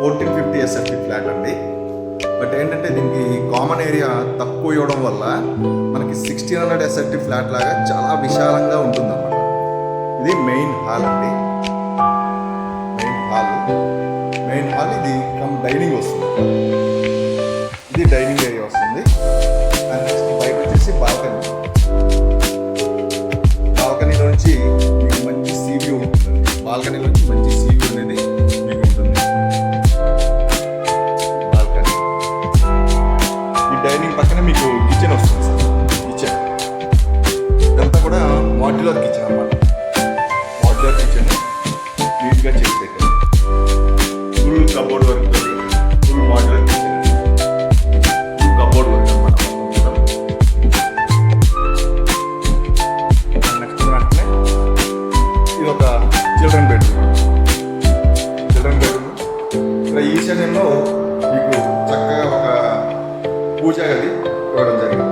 1450 SFT flat అండి. But ఏంటంటే దీనికి కామన్ ఏరియా తక్కువ ఇవ్వడం వల్ల మనకి 1600 SFT ఫ్లాట్ లాగా చాలా విశాలంగా ఉంటుందన్నమాట. ఇది మెయిన్ హాల్ అండి. మెయిన్ హాల్ ఇది డైనింగ్ వస్తుంది. ఇది డైనింగ్ ఏరియా వస్తుంది. అండ్ నెక్స్ట్ బయట వచ్చేసి బాల్కనీ నుంచి మీకు మంచి సీవ్యూ ఉంటుంది. బాల్కనీ నుంచి మంచి సీవ్యూ అనేది మీకు ఉంటుంది. బాల్కనీ ఈ డైనింగ్ పక్కన మీకు కిచెన్ వస్తుంది సార్. కిచెన్ ఇదంతా కూడా మాడ్యులర్ కిచెన్ అన్నమాట. మాడ్యులర్ కిచెన్ నీట్గా చేసి పెట్టారు. Full cupboard work, full modular kitchen, full cupboard work అన్నమాట. నెక్స్ట్ వెంటనే ఇది ఒక చిల్డ్రన్ బెడ్రూమ్. ఇక్కడ ఈశాన్యంలో మీకు చక్కగా ఒక పూజా గది ఇవ్వడం జరిగింది.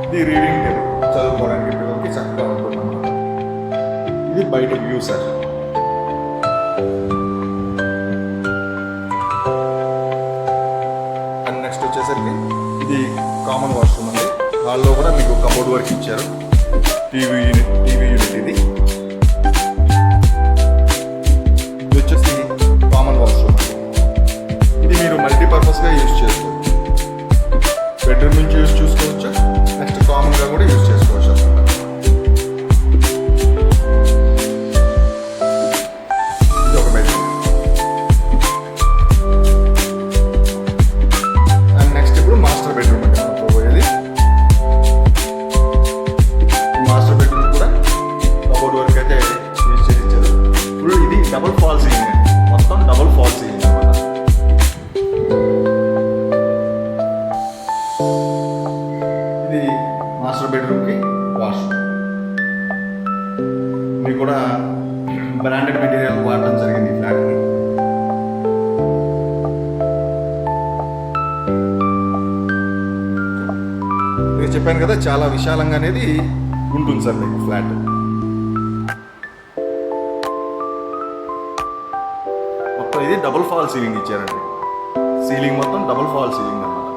ఇది రీడింగ్ టేబుల్, చదువుకోవడానికి పిల్లలకి చక్కగా ఉంటుందన్నమాట. ఇది బయట వ్యూ సార్. అండ్ నెక్స్ట్ వచ్చేసరికి ఇది కామన్ వాష్రూమ్ అండి. హాల్లో కూడా మీకు కబోర్డ్ వర్క్ ఇచ్చారు. టీవీ యూనిట్ ఇది వచ్చేసి కామన్ వాష్రూమ్ అండి. ఇది మీరు మల్టీపర్పస్గా యూజ్ చేసుకోవచ్చు. బెడ్రూమ్ నుంచి యూజ్ చేసుకోవచ్చు, నెక్స్ట్ కామన్గా కూడా యూజ్ చేసుకోవచ్చు అన్నమాట. ఇది ఒక బెడ్రూమ్. అండ్ నెక్స్ట్ ఇప్పుడు మాస్టర్ బెడ్రూమ్ అంటే మనం పోయేది. మాస్టర్ బెడ్రూమ్ కూడా కబోర్డ్ వర్క్ అయితే యూజ్ చేసి ఇచ్చారు. ఇప్పుడు ఇది డబుల్ ఫాల్ సీలింగ్ అండి. మొత్తం డబుల్ ఫాల్ సీలింగ్ అన్నమాట. ఇది మాస్టర్ బెడ్రూమ్కి వాష్రూమ్. ఇది కూడా బ్రాండెడ్ మెటీరియల్ వాడటం జరిగింది ఈ ఫ్లాట్ని. నేను చెప్పాను కదా చాలా విశాలంగా అనేది ఉంటుంది సార్ మీకు ఫ్లాట్. మొత్తం ఇది డబుల్ ఫాల్ సీలింగ్ ఇచ్చారండి. సీలింగ్ మొత్తం డబుల్ ఫాల్ సీలింగ్ అన్నమాట.